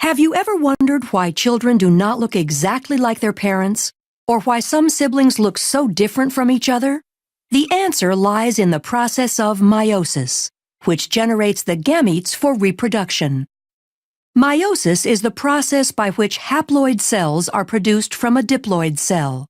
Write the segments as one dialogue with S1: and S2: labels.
S1: Have you ever wondered why children do not look exactly like their parents, or why some siblings look so different from each other? The answer lies in the process of meiosis, which generates the gametes for reproduction. Meiosis is the process by which haploid cells are produced from a diploid cell.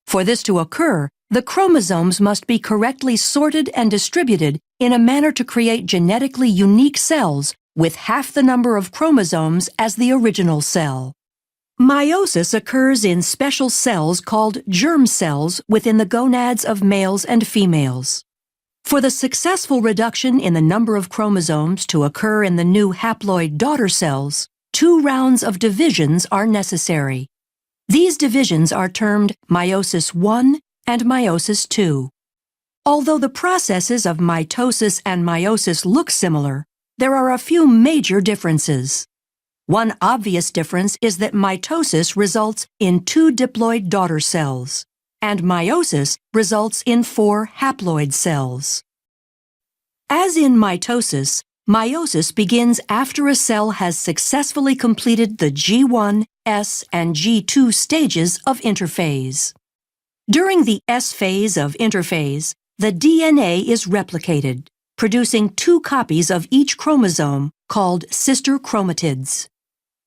S1: For this to occur, the chromosomes must be correctly sorted and distributed in a manner to create genetically unique cells with half the number of chromosomes as the original cell. Meiosis occurs in special cells called germ cells within the gonads of males and females. For the successful reduction in the number of chromosomes to occur in the new haploid daughter cells, 2 rounds of divisions are necessary. These divisions are termed meiosis I and meiosis II. Although the processes of mitosis and meiosis look similar, there are a few major differences. One obvious difference is that mitosis results in 2 diploid daughter cells, and meiosis results in 4 haploid cells. As in mitosis, meiosis begins after a cell has successfully completed the G1, S, and G2 stages of interphase. During the S phase of interphase, the DNA is replicated, producing 2 copies of each chromosome called sister chromatids.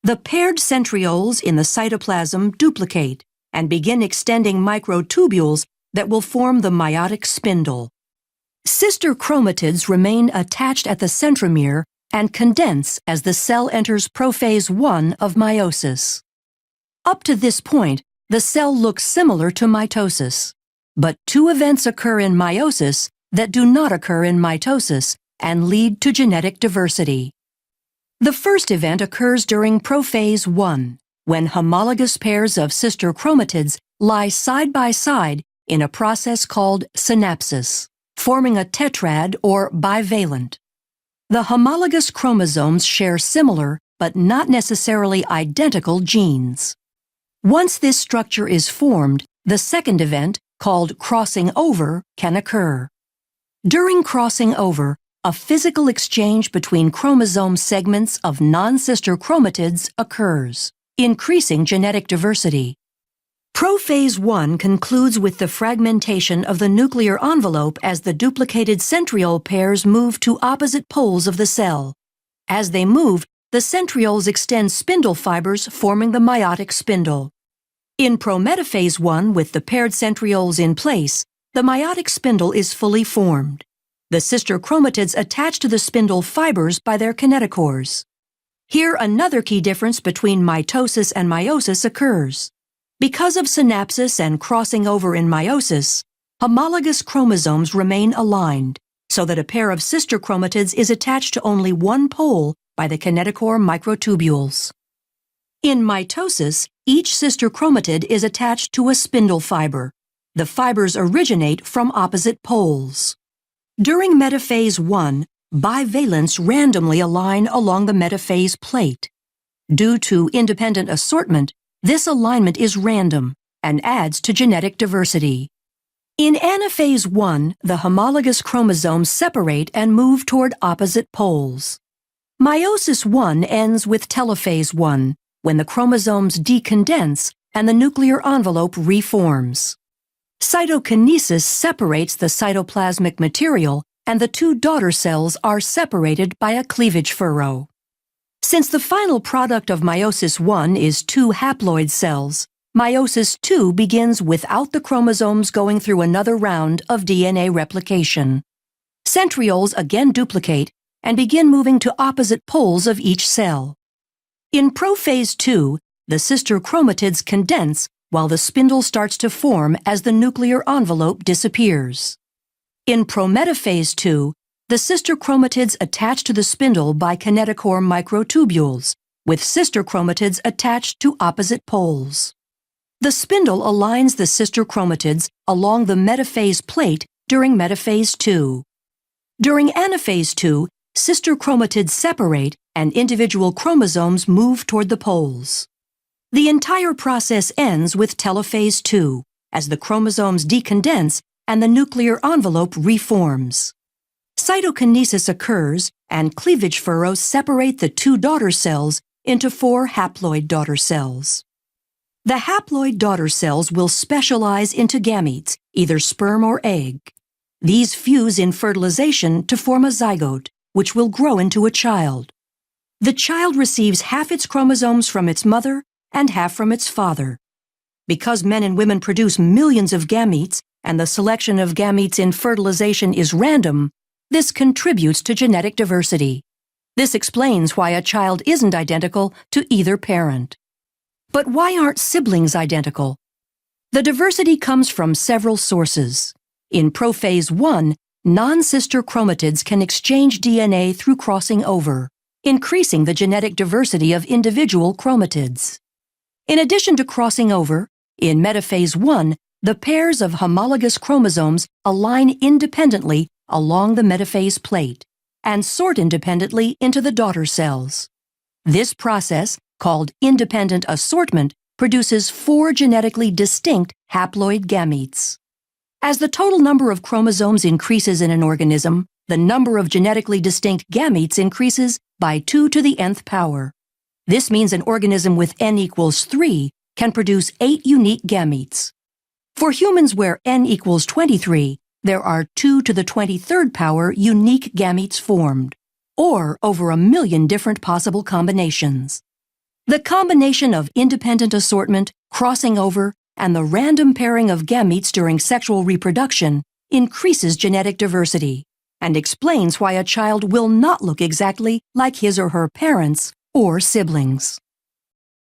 S1: The paired centrioles in the cytoplasm duplicate and begin extending microtubules that will form the meiotic spindle. Sister chromatids remain attached at the centromere and condense as the cell enters prophase I of meiosis. Up to this point, the cell looks similar to mitosis, but 2 events occur in meiosis that do not occur in mitosis and lead to genetic diversity. The first event occurs during prophase I, when homologous pairs of sister chromatids lie side by side in a process called synapsis, forming a tetrad or bivalent. The homologous chromosomes share similar but not necessarily identical genes. Once this structure is formed, the second event, called crossing over, can occur. During crossing over, a physical exchange between chromosome segments of non-sister chromatids occurs, increasing genetic diversity. Prophase I concludes with the fragmentation of the nuclear envelope as the duplicated centriole pairs move to opposite poles of the cell. As they move, the centrioles extend spindle fibers forming the meiotic spindle. In prometaphase I, with the paired centrioles in place, the meiotic spindle is fully formed. The sister chromatids attach to the spindle fibers by their kinetochores. Here, another key difference between mitosis and meiosis occurs. Because of synapsis and crossing over in meiosis, homologous chromosomes remain aligned, so that a pair of sister chromatids is attached to only one pole by the kinetochore microtubules. In mitosis, each sister chromatid is attached to a spindle fiber. The fibers originate from opposite poles. During metaphase I, bivalents randomly align along the metaphase plate. Due to independent assortment, this alignment is random and adds to genetic diversity. In anaphase I, the homologous chromosomes separate and move toward opposite poles. Meiosis I ends with telophase I, when the chromosomes decondense and the nuclear envelope reforms. Cytokinesis separates the cytoplasmic material, and the 2 daughter cells are separated by a cleavage furrow. Since the final product of meiosis I is 2 haploid cells, meiosis II begins without the chromosomes going through another round of DNA replication. Centrioles again duplicate and begin moving to opposite poles of each cell. In prophase II, the sister chromatids condense while the spindle starts to form as the nuclear envelope disappears. In prometaphase II, the sister chromatids attach to the spindle by kinetochore microtubules, with sister chromatids attached to opposite poles. The spindle aligns the sister chromatids along the metaphase plate during metaphase II. During anaphase II, sister chromatids separate and individual chromosomes move toward the poles. The entire process ends with telophase II, as the chromosomes decondense and the nuclear envelope reforms. Cytokinesis occurs, and cleavage furrows separate the 2 daughter cells into 4 haploid daughter cells. The haploid daughter cells will specialize into gametes, either sperm or egg. These fuse in fertilization to form a zygote, which will grow into a child. The child receives half its chromosomes from its mother and half from its father. Because men and women produce millions of gametes, and the selection of gametes in fertilization is random, this contributes to genetic diversity. This explains why a child isn't identical to either parent. But why aren't siblings identical? The diversity comes from several sources. In prophase 1, non-sister chromatids can exchange DNA through crossing over, increasing the genetic diversity of individual chromatids. In addition to crossing over, in metaphase 1, the pairs of homologous chromosomes align independently along the metaphase plate and sort independently into the daughter cells. This process, called independent assortment, produces 4 genetically distinct haploid gametes. As the total number of chromosomes increases in an organism, the number of genetically distinct gametes increases by 2 to the nth power. This means an organism with n equals 3 can produce 8 unique gametes. For humans where n equals 23, there are 2 to the 23rd power unique gametes formed, or over 1 million different possible combinations. The combination of independent assortment, crossing over, and the random pairing of gametes during sexual reproduction increases genetic diversity and explains why a child will not look exactly like his or her parents or siblings.